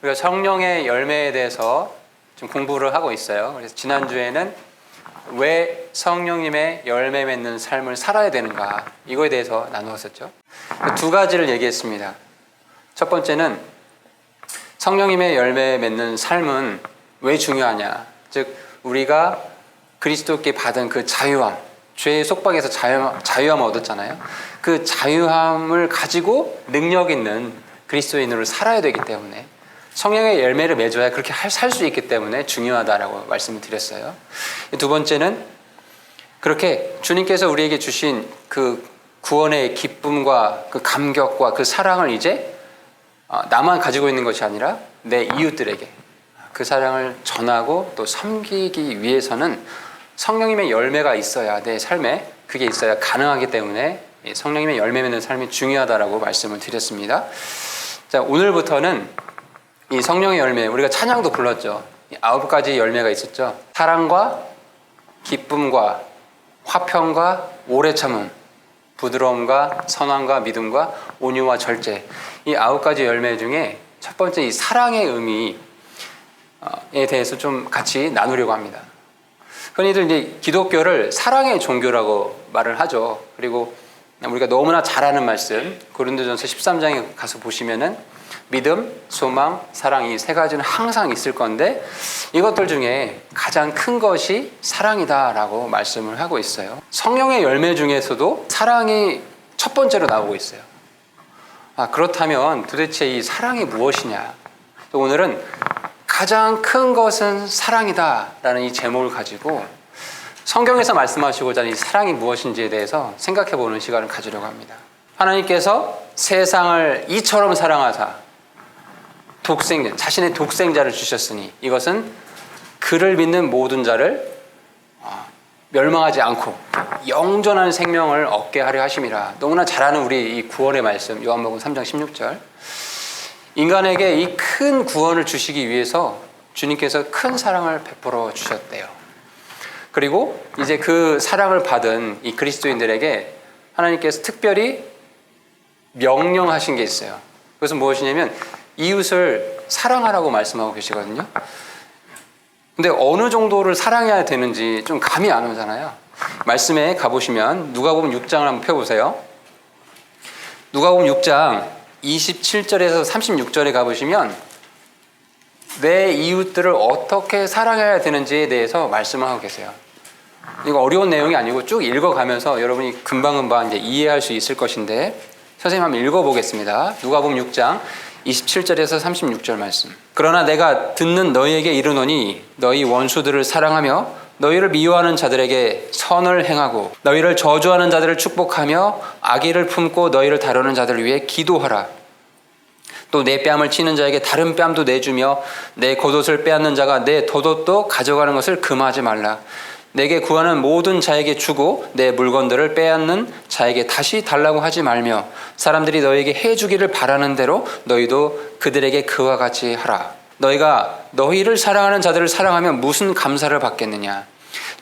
우리가 성령의 열매에 대해서 좀 공부를 하고 있어요. 그래서 지난주에는 왜 성령님의 열매 맺는 삶을 살아야 되는가, 이거에 대해서 나누었었죠. 두 가지를 얘기했습니다. 첫 번째는 성령님의 열매 맺는 삶은 왜 중요하냐, 즉 우리가 그리스도께 받은 그 자유함, 죄의 속박에서 자유함을 얻었잖아요. 그 자유함을 가지고 능력 있는 그리스도인으로 살아야 되기 때문에, 성령의 열매를 맺어야 그렇게 살 수 있기 때문에 중요하다라고 말씀을 드렸어요. 두 번째는 그렇게 주님께서 우리에게 주신 그 구원의 기쁨과 그 감격과 그 사랑을 이제 나만 가지고 있는 것이 아니라 내 이웃들에게 그 사랑을 전하고 또 섬기기 위해서는 성령님의 열매가 있어야, 내 삶에 그게 있어야 가능하기 때문에 성령님의 열매 맺는 삶이 중요하다라고 말씀을 드렸습니다. 자, 오늘부터는 이 성령의 열매, 우리가 찬양도 불렀죠. 9가지 열매가 있었죠. 사랑과 기쁨과 화평과 오래 참음, 부드러움과 선함과 믿음과 온유와 절제, 이 9가지 열매 중에 첫 번째 이 사랑의 의미에 대해서 좀 같이 나누려고 합니다. 흔히들 이제 기독교를 사랑의 종교라고 말을 하죠. 그리고 우리가 너무나 잘 아는 말씀, 고린도전서 13장에 가서 보시면은 믿음, 소망, 사랑, 이 세 가지는 항상 있을 건데 이것들 중에 가장 큰 것이 사랑이다라고 말씀을 하고 있어요. 성령의 열매 중에서도 사랑이 첫 번째로 나오고 있어요. 그렇다면 도대체 이 사랑이 무엇이냐? 오늘은 가장 큰 것은 사랑이다라는 이 제목을 가지고 성경에서 말씀하시고자 하는 이 사랑이 무엇인지에 대해서 생각해보는 시간을 가지려고 합니다. 하나님께서 세상을 이처럼 사랑하사 자신의 독생자를 주셨으니 이것은 그를 믿는 모든 자를 멸망하지 않고 영존한 생명을 얻게 하려 하심이라. 너무나 잘 아는 우리 이 구원의 말씀, 요한복음 3장 16절. 인간에게 이 큰 구원을 주시기 위해서 주님께서 큰 사랑을 베풀어 주셨대요. 그리고 이제 그 사랑을 받은 이 그리스도인들에게 하나님께서 특별히 명령하신 게 있어요. 그것은 무엇이냐면 이웃을 사랑하라고 말씀하고 계시거든요. 근데 어느 정도를 사랑해야 되는지 좀 감이 안 오잖아요. 말씀에 가보시면 누가복음 6장을 한번 펴보세요. 누가복음 6장 27절에서 36절에 가보시면 내 이웃들을 어떻게 사랑해야 되는지에 대해서 말씀을 하고 계세요. 이거 어려운 내용이 아니고 쭉 읽어가면서 여러분이 금방금방 이제 이해할 수 있을 것인데, 선생님 한번 읽어보겠습니다. 누가복음 6장 27절에서 36절 말씀. 그러나 내가 듣는 너희에게 이르노니 너희 원수들을 사랑하며 너희를 미워하는 자들에게 선을 행하고 너희를 저주하는 자들을 축복하며 악의를 품고 너희를 다루는 자들을 위해 기도하라. 또 내 뺨을 치는 자에게 다른 뺨도 내주며 내 겉옷을 빼앗는 자가 내 겉옷도 가져가는 것을 금하지 말라. 내게 구하는 모든 자에게 주고 내 물건들을 빼앗는 자에게 다시 달라고 하지 말며 사람들이 너에게 해주기를 바라는 대로 너희도 그들에게 그와 같이 하라. 너희가 너희를 사랑하는 자들을 사랑하면 무슨 감사를 받겠느냐?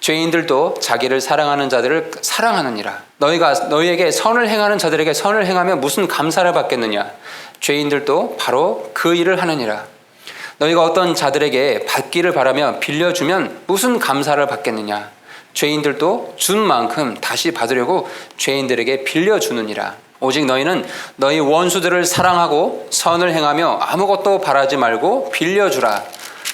죄인들도 자기를 사랑하는 자들을 사랑하느니라. 너희가 너희에게 선을 행하는 자들에게 선을 행하면 무슨 감사를 받겠느냐? 죄인들도 바로 그 일을 하느니라. 너희가 어떤 자들에게 받기를 바라며 빌려주면 무슨 감사를 받겠느냐? 죄인들도 준 만큼 다시 받으려고 죄인들에게 빌려주느니라. 오직 너희는 너희 원수들을 사랑하고 선을 행하며 아무것도 바라지 말고 빌려주라.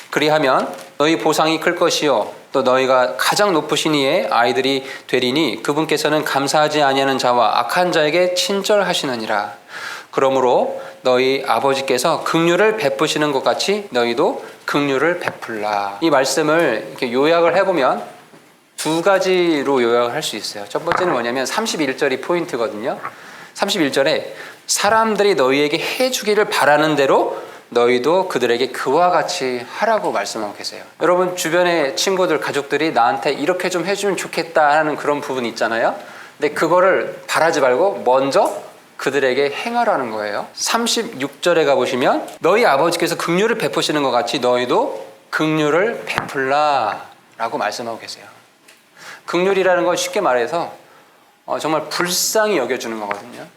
그리하면 너희 보상이 클 것이요 또 너희가 가장 높으신 이의 아이들이 되리니 그분께서는 감사하지 아니하는 자와 악한 자에게 친절하시느니라. 그러므로 너희 아버지께서 긍휼을 베푸시는 것 같이 너희도 긍휼을 베풀라. 이 말씀을 이렇게 요약을 해보면 두 가지로 요약을 할 수 있어요. 첫 번째는 뭐냐면 31절이 포인트거든요. 31절에 사람들이 너희에게 해주기를 바라는 대로 너희도 그들에게 그와 같이 하라고 말씀하고 계세요. 여러분 주변의 친구들, 가족들이 나한테 이렇게 좀 해주면 좋겠다 하는 그런 부분이 있잖아요. 근데 그거를 바라지 말고 먼저 그들에게 행하라는 거예요. 36절에 가보시면 너희 아버지께서 긍휼을 베푸시는 것 같이 너희도 긍휼을 베풀라 라고 말씀하고 계세요. 긍휼이라는 건 쉽게 말해서 정말 불쌍히 여겨주는 거거든요.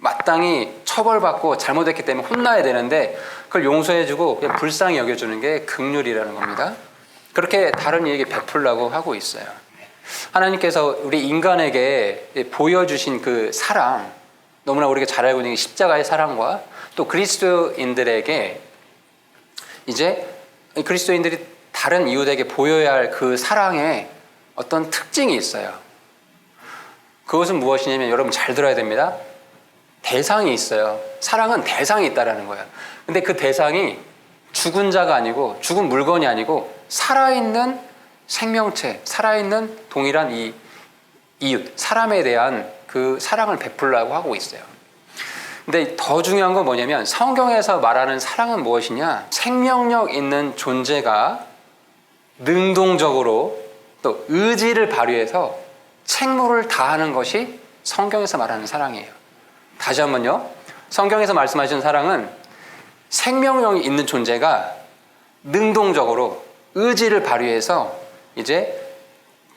마땅히 처벌받고 잘못했기 때문에 혼나야 되는데 그걸 용서해주고 그냥 불쌍히 여겨주는 게 긍휼이라는 겁니다. 그렇게 다른 이에게 베풀라고 하고 있어요. 하나님께서 우리 인간에게 보여주신 그 사랑, 너무나 우리가 잘 알고 있는 십자가의 사랑과 또 그리스도인들에게 이제 그리스도인들이 다른 이웃에게 보여야 할 그 사랑에 어떤 특징이 있어요. 그것은 무엇이냐면 여러분 잘 들어야 됩니다. 대상이 있어요. 사랑은 대상이 있다라는 거예요. 근데 그 대상이 죽은 자가 아니고 죽은 물건이 아니고 살아있는 생명체, 살아있는 동일한 이 이웃, 사람에 대한 그 사랑을 베풀라고 하고 있어요. 근데 더 중요한 건 뭐냐면 성경에서 말하는 사랑은 무엇이냐? 생명력 있는 존재가 능동적으로 또 의지를 발휘해서 책무를 다하는 것이 성경에서 말하는 사랑이에요. 다시 한번요. 성경에서 말씀하시는 사랑은 생명력이 있는 존재가 능동적으로 의지를 발휘해서 이제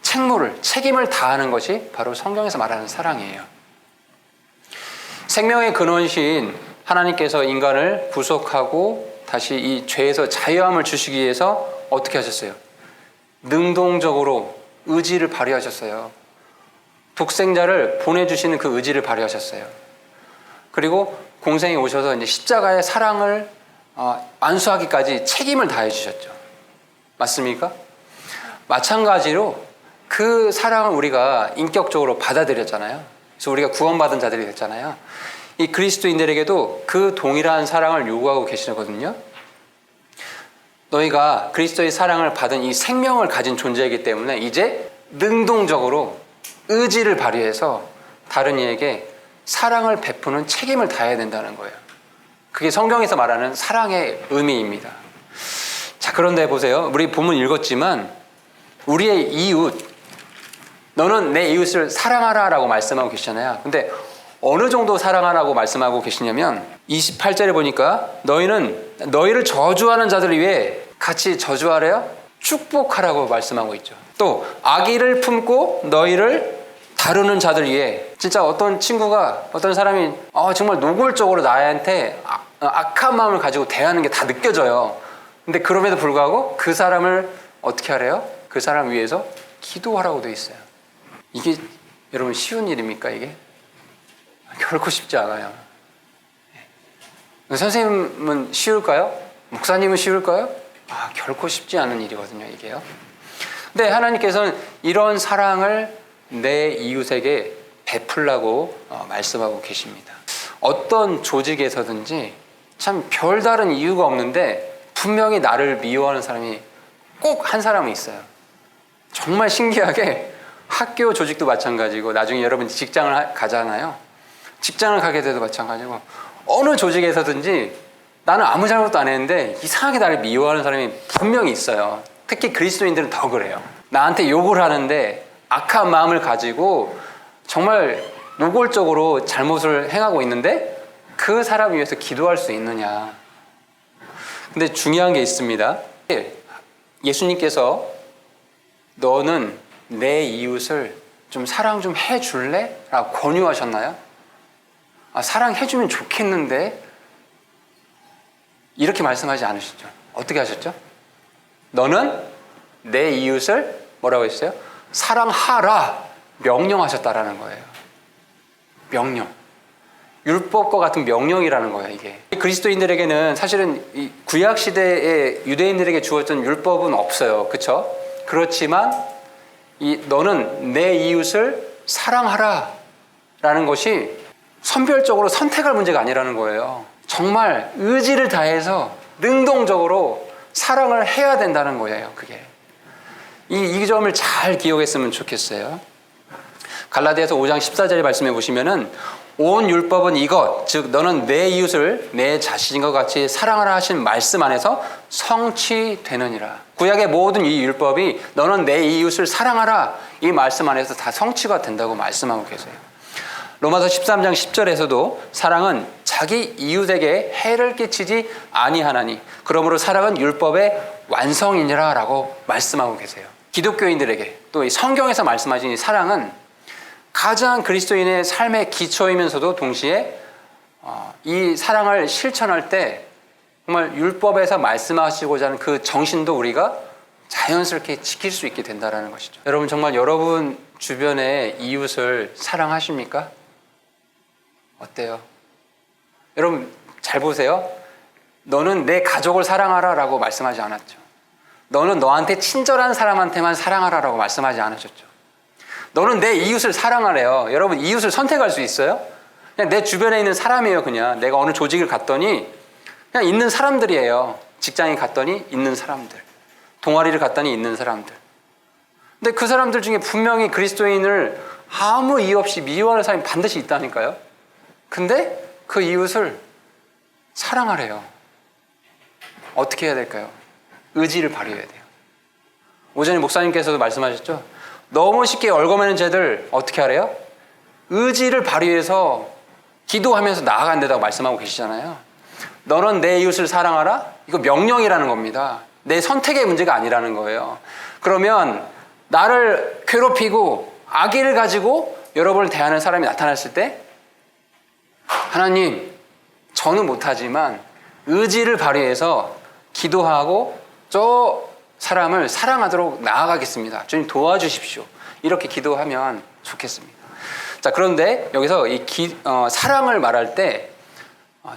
책임을 다하는 것이 바로 성경에서 말하는 사랑이에요. 생명의 근원이신 하나님께서 인간을 구속하고 다시 이 죄에서 자유함을 주시기 위해서 어떻게 하셨어요? 능동적으로 의지를 발휘하셨어요. 독생자를 보내주시는 그 의지를 발휘하셨어요. 그리고 공생에 오셔서 이제 십자가의 사랑을 완수하기까지 책임을 다해 주셨죠. 맞습니까? 마찬가지로 그 사랑을 우리가 인격적으로 받아들였잖아요. 그래서 우리가 구원받은 자들이 됐잖아요. 이 그리스도인들에게도 그 동일한 사랑을 요구하고 계시거든요. 너희가 그리스도의 사랑을 받은 이 생명을 가진 존재이기 때문에 이제 능동적으로 의지를 발휘해서 다른 이에게 사랑을 베푸는 책임을 다해야 된다는 거예요. 그게 성경에서 말하는 사랑의 의미입니다. 자, 그런데 보세요. 우리 본문 읽었지만 우리의 이웃, 너는 내 이웃을 사랑하라 라고 말씀하고 계시잖아요. 근데 어느 정도 사랑하라고 말씀하고 계시냐면 28절에 보니까 너희를 저주하는 자들을 위해 같이 저주하래요? 축복하라고 말씀하고 있죠. 또 악의를 품고 너희를 다루는 자들 위해, 진짜 어떤 친구가, 어떤 사람이 정말 노골적으로 나한테 악한 마음을 가지고 대하는 게 다 느껴져요. 근데 그럼에도 불구하고 그 사람을 어떻게 하래요? 그 사람 위해서 기도하라고 돼 있어요. 이게 여러분 쉬운 일입니까 이게? 결코 쉽지 않아요. 선생님은 쉬울까요? 목사님은 쉬울까요? 결코 쉽지 않은 일이거든요 이게요. 근데 하나님께서는 이런 사랑을 내 이웃에게 베풀라고 말씀하고 계십니다. 어떤 조직에서든지 참 별다른 이유가 없는데 분명히 나를 미워하는 사람이 꼭 한 사람은 있어요. 정말 신기하게 학교 조직도 마찬가지고 나중에 여러분 직장을 가잖아요. 직장을 가게 돼도 마찬가지고 어느 조직에서든지 나는 아무 잘못도 안 했는데 이상하게 나를 미워하는 사람이 분명히 있어요. 특히 그리스도인들은 더 그래요. 나한테 욕을 하는데 악한 마음을 가지고 정말 노골적으로 잘못을 행하고 있는데 그 사람 위해서 기도할 수 있느냐. 근데 중요한 게 있습니다. 예수님께서 너는 내 이웃을 좀 사랑 좀 해줄래? 라고 권유하셨나요? 사랑해주면 좋겠는데 이렇게 말씀하지 않으시죠. 어떻게 하셨죠? 너는 내 이웃을 뭐라고 했어요? 사랑하라 명령하셨다라는 거예요. 명령. 율법과 같은 명령이라는 거예요 이게. 그리스도인들에게는 사실은 이 구약 시대에 유대인들에게 주어졌던 율법은 없어요. 그렇죠? 그렇지만 너는 내 이웃을 사랑하라 라는 것이 선별적으로 선택할 문제가 아니라는 거예요. 정말 의지를 다해서 능동적으로 사랑을 해야 된다는 거예요. 그게 이 점을 잘 기억했으면 좋겠어요. 갈라디아서 5장 14절에 말씀해 보시면은 온 율법은 이것, 즉 너는 내 이웃을 내 자신과 같이 사랑하라 하신 말씀 안에서 성취되느니라. 구약의 모든 이 율법이 너는 내 이웃을 사랑하라 이 말씀 안에서 다 성취가 된다고 말씀하고 계세요. 로마서 13장 10절에서도 사랑은 자기 이웃에게 해를 끼치지 아니하나니 그러므로 사랑은 율법의 완성이니라 라고 말씀하고 계세요. 기독교인들에게 또 이 성경에서 말씀하신 이 사랑은 가장 그리스도인의 삶의 기초이면서도 동시에 이 사랑을 실천할 때 정말 율법에서 말씀하시고자 하는 그 정신도 우리가 자연스럽게 지킬 수 있게 된다는 것이죠. 여러분, 정말 여러분 주변의 이웃을 사랑하십니까? 어때요? 여러분 잘 보세요. 너는 내 가족을 사랑하라 라고 말씀하지 않았죠. 너는 너한테 친절한 사람한테만 사랑하라 라고 말씀하지 않으셨죠. 너는 내 이웃을 사랑하래요. 여러분, 이웃을 선택할 수 있어요? 그냥 내 주변에 있는 사람이에요. 그냥 내가 어느 조직을 갔더니 그냥 있는 사람들이에요. 직장에 갔더니 있는 사람들, 동아리를 갔더니 있는 사람들. 근데 그 사람들 중에 분명히 그리스도인을 아무 이유 없이 미워하는 사람이 반드시 있다니까요. 근데 그 이웃을 사랑하래요. 어떻게 해야 될까요? 의지를 발휘해야 돼요. 오전에 목사님께서도 말씀하셨죠. 너무 쉽게 얽어매는 죄들 어떻게 하래요? 의지를 발휘해서 기도하면서 나아간다고 말씀하고 계시잖아요. 너는 내 이웃을 사랑하라? 이거 명령이라는 겁니다. 내 선택의 문제가 아니라는 거예요. 그러면 나를 괴롭히고 악의를 가지고 여러분을 대하는 사람이 나타났을 때 하나님, 저는 못하지만 의지를 발휘해서 기도하고 저 사람을 사랑하도록 나아가겠습니다. 주님 도와주십시오. 이렇게 기도하면 좋겠습니다. 자, 그런데 여기서 사랑을 말할 때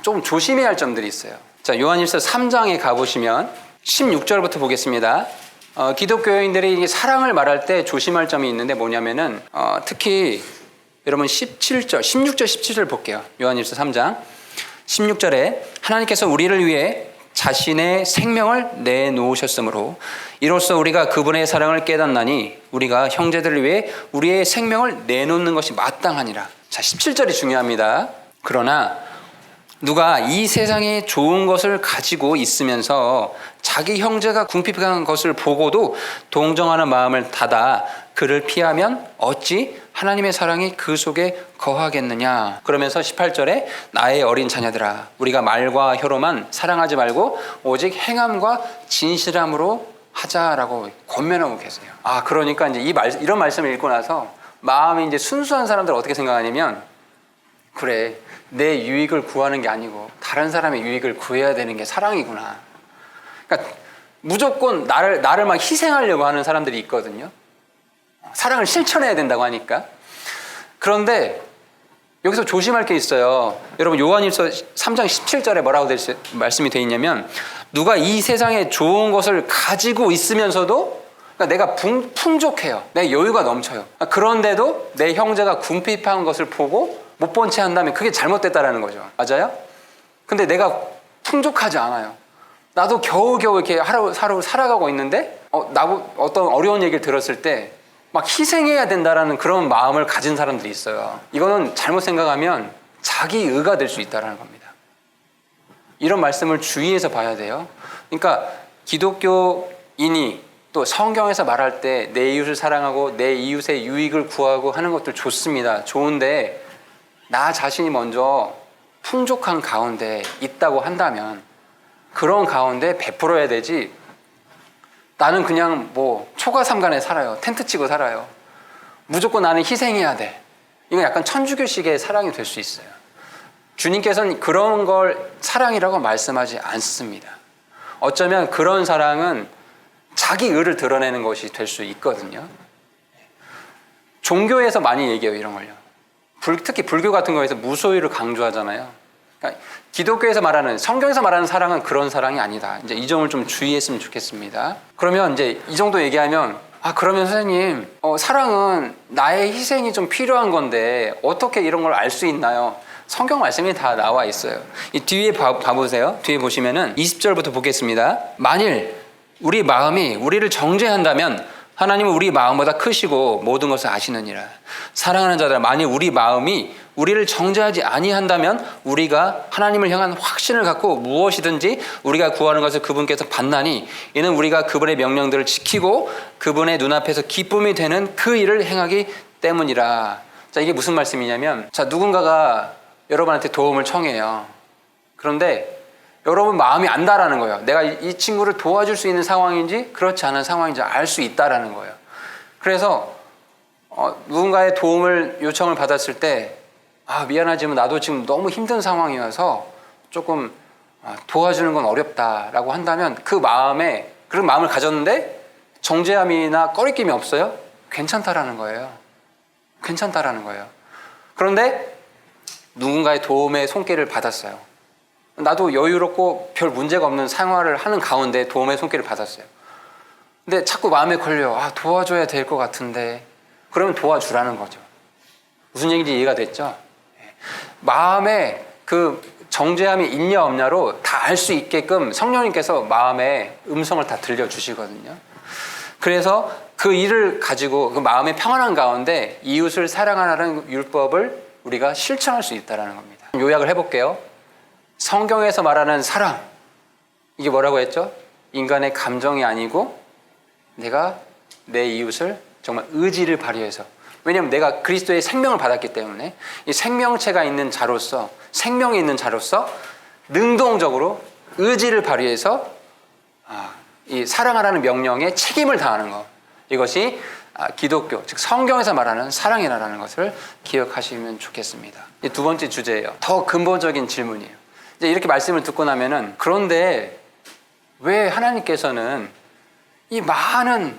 조금 조심해야 할 점들이 있어요. 자, 요한일서 3장에 가보시면 16절부터 보겠습니다. 기독교인들이 사랑을 말할 때 조심할 점이 있는데 뭐냐면은 특히 여러분 16절 17절 볼게요. 요한일서 3장 16절에 하나님께서 우리를 위해 자신의 생명을 내놓으셨으므로 이로써 우리가 그분의 사랑을 깨닫나니 우리가 형제들을 위해 우리의 생명을 내놓는 것이 마땅하니라. 자, 17절이 중요합니다. 그러나 누가 이 세상에 좋은 것을 가지고 있으면서 자기 형제가 궁핍한 것을 보고도 동정하는 마음을 닫아 그를 피하면 어찌 하나님의 사랑이 그 속에 거하겠느냐. 그러면서 18절에 나의 어린 자녀들아, 우리가 말과 혀로만 사랑하지 말고 오직 행함과 진실함으로 하자라고 권면하고 계세요. 그러니까 이제 이런 말씀을 읽고 나서 마음이 이제 순수한 사람들 어떻게 생각하냐면, 그래, 내 유익을 구하는 게 아니고 다른 사람의 유익을 구해야 되는 게 사랑이구나. 그러니까 무조건 나를 막 희생하려고 하는 사람들이 있거든요. 사랑을 실천해야 된다고 하니까. 그런데 여기서 조심할 게 있어요. 여러분, 요한일서 3장 17절에 뭐라고 말씀이 되어 있냐면, 누가 이 세상에 좋은 것을 가지고 있으면서도, 그러니까 내가 풍족해요. 내 여유가 넘쳐요. 그런데도 내 형제가 궁핍한 것을 보고 못 본 채 한다면 그게 잘못됐다라는 거죠. 맞아요? 근데 내가 풍족하지 않아요. 나도 겨우겨우 이렇게 하루 살아가고 있는데 어떤 어려운 얘기를 들었을 때 막 희생해야 된다라는 그런 마음을 가진 사람들이 있어요. 이거는 잘못 생각하면 자기 의가 될 수 있다는 겁니다. 이런 말씀을 주의해서 봐야 돼요. 그러니까 기독교인이 또 성경에서 말할 때 내 이웃을 사랑하고 내 이웃의 유익을 구하고 하는 것들 좋습니다. 좋은데 나 자신이 먼저 풍족한 가운데 있다고 한다면 그런 가운데 베풀어야 되지, 나는 그냥 초가삼간에 살아요. 텐트 치고 살아요. 무조건 나는 희생해야 돼. 이건 약간 천주교식의 사랑이 될 수 있어요. 주님께서는 그런 걸 사랑이라고 말씀하지 않습니다. 어쩌면 그런 사랑은 자기 의를 드러내는 것이 될 수 있거든요. 종교에서 많이 얘기해요, 이런 걸요. 특히 불교 같은 거에서 무소유를 강조하잖아요. 그러니까 기독교에서 말하는, 성경에서 말하는 사랑은 그런 사랑이 아니다. 이제 이 점을 좀 주의했으면 좋겠습니다. 그러면 이제 이 정도 얘기하면, 그러면 선생님, 사랑은 나의 희생이 좀 필요한 건데 어떻게 이런 걸 알 수 있나요? 성경 말씀이 다 나와 있어요. 이 뒤에 봐보세요. 뒤에 보시면은 20절부터 보겠습니다. 만일 우리 마음이 우리를 정죄한다면 하나님은 우리 마음보다 크시고 모든 것을 아시느니라. 사랑하는 자들아, 만일 우리 마음이 우리를 정죄하지 아니한다면 우리가 하나님을 향한 확신을 갖고 무엇이든지 우리가 구하는 것을 그분께서 받나니 이는 우리가 그분의 명령들을 지키고 그분의 눈앞에서 기쁨이 되는 그 일을 행하기 때문이라. 자, 이게 무슨 말씀이냐면, 자, 누군가가 여러분한테 도움을 청해요. 그런데 여러분 마음이 안다라는 거예요. 내가 이 친구를 도와줄 수 있는 상황인지 그렇지 않은 상황인지 알 수 있다라는 거예요. 그래서 누군가의 도움을 요청을 받았을 때 미안하지만 나도 지금 너무 힘든 상황이어서 조금 도와주는 건 어렵다라고 한다면 그런 마음을 가졌는데 정죄함이나 꺼리낌이 없어요? 괜찮다라는 거예요. 괜찮다라는 거예요. 그런데 누군가의 도움의 손길을 받았어요. 나도 여유롭고 별 문제가 없는 생활을 하는 가운데 도움의 손길을 받았어요. 근데 자꾸 마음에 걸려. 도와줘야 될 것 같은데. 그러면 도와주라는 거죠. 무슨 얘기인지 이해가 됐죠? 마음에 그 정죄함이 있냐 없냐로 다 알 수 있게끔 성령님께서 마음의 음성을 다 들려주시거든요. 그래서 그 일을 가지고 그 마음의 평안한 가운데 이웃을 사랑하라는 율법을 우리가 실천할 수 있다는 겁니다. 요약을 해볼게요. 성경에서 말하는 사랑, 이게 뭐라고 했죠? 인간의 감정이 아니고 내가 내 이웃을 정말 의지를 발휘해서, 왜냐하면 내가 그리스도의 생명을 받았기 때문에 이 생명체가 있는 자로서, 생명이 있는 자로서 능동적으로 의지를 발휘해서 이 사랑하라는 명령에 책임을 다하는 것, 이것이 기독교, 즉 성경에서 말하는 사랑이라는 것을 기억하시면 좋겠습니다. 이 두 번째 주제예요. 더 근본적인 질문이에요. 이제 이렇게 말씀을 듣고 나면은, 그런데 왜 하나님께서는 이 많은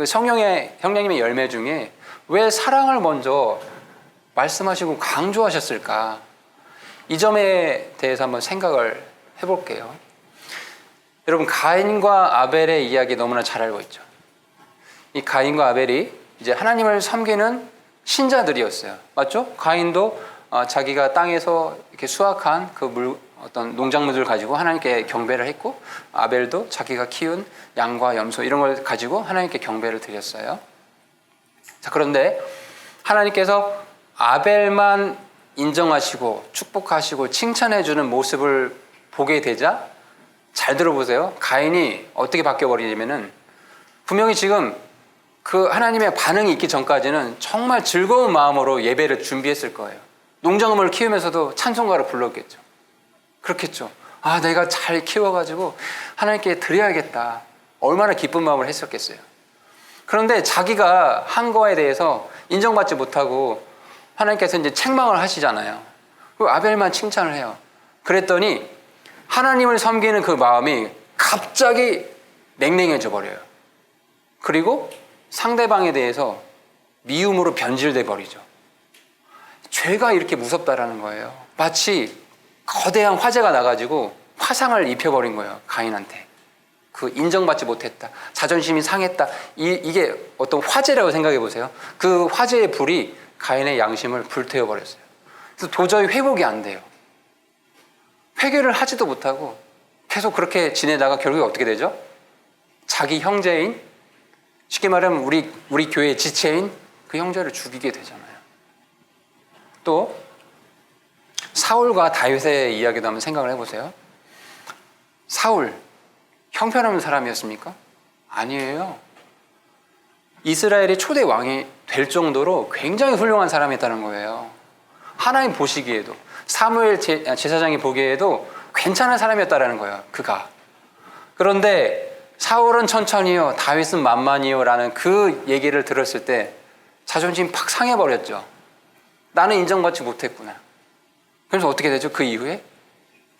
성령님의 열매 중에 왜 사랑을 먼저 말씀하시고 강조하셨을까? 이 점에 대해서 한번 생각을 해볼게요. 여러분, 가인과 아벨의 이야기 너무나 잘 알고 있죠. 이 가인과 아벨이 이제 하나님을 섬기는 신자들이었어요. 맞죠? 가인도 자기가 땅에서 이렇게 수확한 어떤 농작물들을 가지고 하나님께 경배를 했고, 아벨도 자기가 키운 양과 염소 이런 걸 가지고 하나님께 경배를 드렸어요. 자, 그런데 하나님께서 아벨만 인정하시고 축복하시고 칭찬해주는 모습을 보게 되자, 잘 들어보세요. 가인이 어떻게 바뀌어버리냐면은, 분명히 지금 그 하나님의 반응이 있기 전까지는 정말 즐거운 마음으로 예배를 준비했을 거예요. 농작물을 키우면서도 찬송가를 불렀겠죠. 그렇겠죠. 내가 잘 키워가지고 하나님께 드려야겠다. 얼마나 기쁜 마음을 했었겠어요. 그런데 자기가 한 거에 대해서 인정받지 못하고 하나님께서 이제 책망을 하시잖아요. 그리고 아벨만 칭찬을 해요. 그랬더니 하나님을 섬기는 그 마음이 갑자기 냉랭해져 버려요. 그리고 상대방에 대해서 미움으로 변질돼 버리죠. 죄가 이렇게 무섭다라는 거예요. 마치 거대한 화재가 나가지고 화상을 입혀버린 거예요. 가인한테. 그 인정받지 못했다, 자존심이 상했다, 이게 어떤 화재라고 생각해 보세요. 그 화재의 불이 가인의 양심을 불태워버렸어요. 그래서 도저히 회복이 안 돼요. 회개를 하지도 못하고 계속 그렇게 지내다가 결국에 어떻게 되죠? 자기 형제인, 쉽게 말하면 우리 교회의 지체인 그 형제를 죽이게 되잖아요. 또 사울과 다윗의 이야기도 한번 생각을 해보세요. 사울, 형편없는 사람이었습니까? 아니에요. 이스라엘의 초대 왕이 될 정도로 굉장히 훌륭한 사람이었다는 거예요. 하나님 보시기에도, 사무엘 제사장이 보기에도 괜찮은 사람이었다는 거예요, 그가. 그런데 사울은 천천히요, 다윗은 만만히요 라는 그 얘기를 들었을 때 자존심 팍 상해버렸죠. 나는 인정받지 못했구나. 그래서 어떻게 되죠? 그 이후에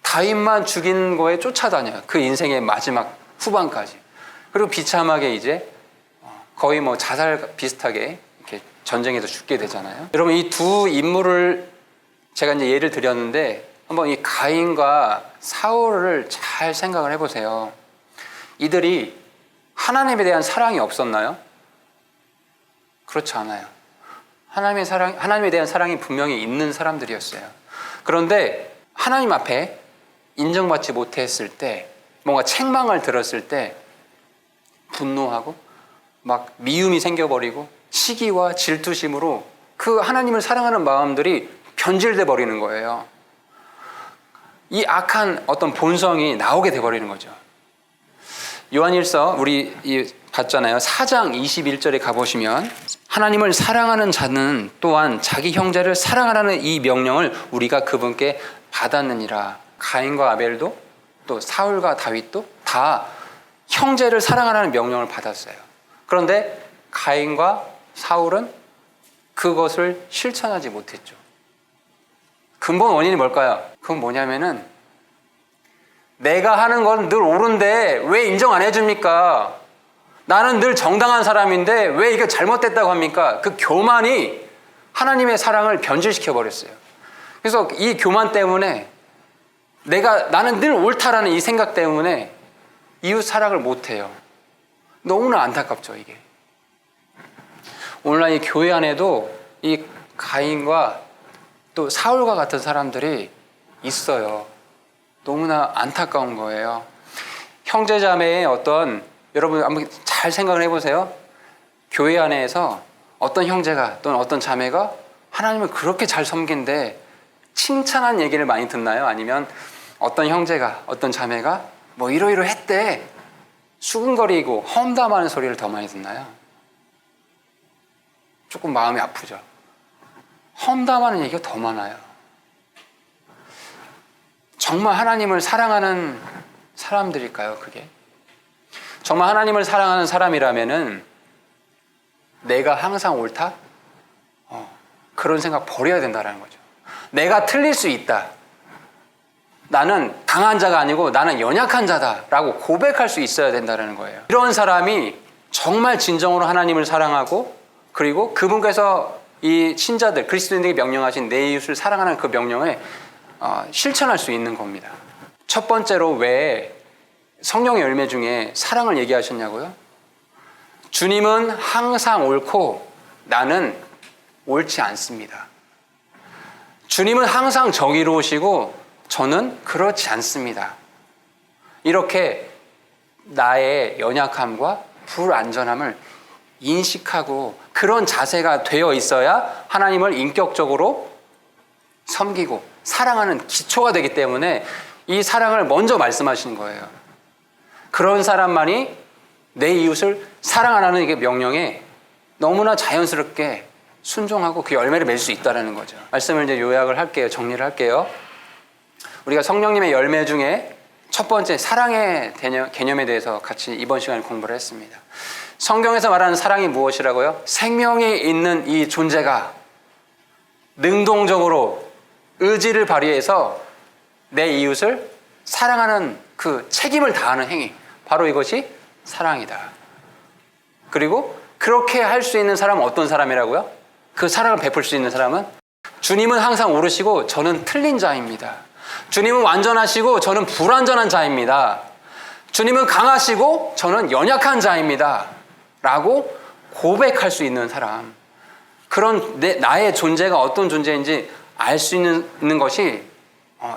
다윗만 죽인 거에 쫓아다녀요. 그 인생의 마지막 후반까지. 그리고 비참하게 이제 거의 자살 비슷하게 이렇게 전쟁에서 죽게 되잖아요. 여러분, 이 두 인물을 제가 이제 예를 드렸는데, 한번 이 가인과 사울을 잘 생각을 해보세요. 이들이 하나님에 대한 사랑이 없었나요? 그렇지 않아요. 하나님에 대한 사랑이 분명히 있는 사람들이었어요. 그런데 하나님 앞에 인정받지 못했을 때, 뭔가 책망을 들었을 때 분노하고 막 미움이 생겨버리고 시기와 질투심으로 그 하나님을 사랑하는 마음들이 변질돼 버리는 거예요. 이 악한 어떤 본성이 나오게 돼 버리는 거죠. 요한일서 우리 봤잖아요. 4장 21절에 가보시면, 하나님을 사랑하는 자는 또한 자기 형제를 사랑하라는 이 명령을 우리가 그분께 받았느니라. 가인과 아벨도 또 사울과 다윗도 다 형제를 사랑하라는 명령을 받았어요. 그런데 가인과 사울은 그것을 실천하지 못했죠. 근본 원인이 뭘까요? 그건 뭐냐면은 내가 하는 건 늘 옳은데 왜 인정 안 해줍니까? 나는 늘 정당한 사람인데 왜 이게 잘못됐다고 합니까? 그 교만이 하나님의 사랑을 변질시켜 버렸어요. 그래서 이 교만 때문에 나는 늘 옳다라는 이 생각 때문에 이웃 사랑을 못해요. 너무나 안타깝죠, 이게. 오늘날 이 교회 안에도 이 가인과 또 사울과 같은 사람들이 있어요. 너무나 안타까운 거예요. 형제자매의 여러분 한번 잘 생각을 해보세요. 교회 안에서 어떤 형제가 또는 어떤 자매가 하나님을 그렇게 잘 섬긴데 칭찬한 얘기를 많이 듣나요? 아니면 어떤 형제가 어떤 자매가 뭐 이러이러했대 수근거리고 험담하는 소리를 더 많이 듣나요? 조금 마음이 아프죠. 험담하는 얘기가 더 많아요. 정말 하나님을 사랑하는 사람들일까요, 그게? 정말 하나님을 사랑하는 사람이라면은 내가 항상 옳다? 그런 생각 버려야 된다는 거죠. 내가 틀릴 수 있다. 나는 강한 자가 아니고 나는 연약한 자다라고 고백할 수 있어야 된다는 거예요. 이런 사람이 정말 진정으로 하나님을 사랑하고 그리고 그분께서 이 신자들, 그리스도인에게 명령하신 내 이웃을 사랑하는 그 명령을 실천할 수 있는 겁니다. 첫 번째로 왜 성령의 열매 중에 사랑을 얘기하셨냐고요? 주님은 항상 옳고 나는 옳지 않습니다. 주님은 항상 정의로우시고 저는 그렇지 않습니다. 이렇게 나의 연약함과 불완전함을 인식하고 그런 자세가 되어 있어야 하나님을 인격적으로 섬기고 사랑하는 기초가 되기 때문에 이 사랑을 먼저 말씀하시는 거예요. 그런 사람만이 내 이웃을 사랑하라는 이게 명령에 너무나 자연스럽게 순종하고 그 열매를 맺을 수 있다는 거죠. 말씀을 이제 요약을 할게요. 정리를 할게요. 우리가 성령님의 열매 중에 첫 번째 사랑의 개념에 대해서 같이 이번 시간에 공부를 했습니다. 성경에서 말하는 사랑이 무엇이라고요? 생명이 있는 이 존재가 능동적으로 의지를 발휘해서 내 이웃을 사랑하는 그 책임을 다하는 행위, 바로 이것이 사랑이다. 그리고 그렇게 할 수 있는 사람은 어떤 사람이라고요? 그 사랑을 베풀 수 있는 사람은 주님은 항상 옳으시고 저는 틀린 자입니다. 주님은 완전하시고 저는 불완전한 자입니다. 주님은 강하시고 저는 연약한 자입니다. 라고 고백할 수 있는 사람. 그런 나의 존재가 어떤 존재인지 알 수 있는 것이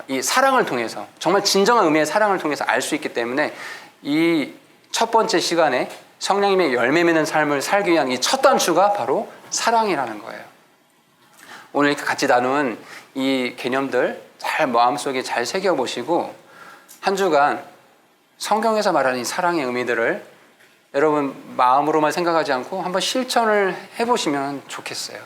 이 사랑을 통해서, 정말 진정한 의미의 사랑을 통해서 알 수 있기 때문에 이 첫 번째 시간에 성령님의 열매 맺는 삶을 살기 위한 이 첫 단추가 바로 사랑이라는 거예요. 오늘 같이 나눈 이 개념들 잘 마음속에 잘 새겨보시고 한 주간 성경에서 말하는 이 사랑의 의미들을 여러분 마음으로만 생각하지 않고 한번 실천을 해보시면 좋겠어요.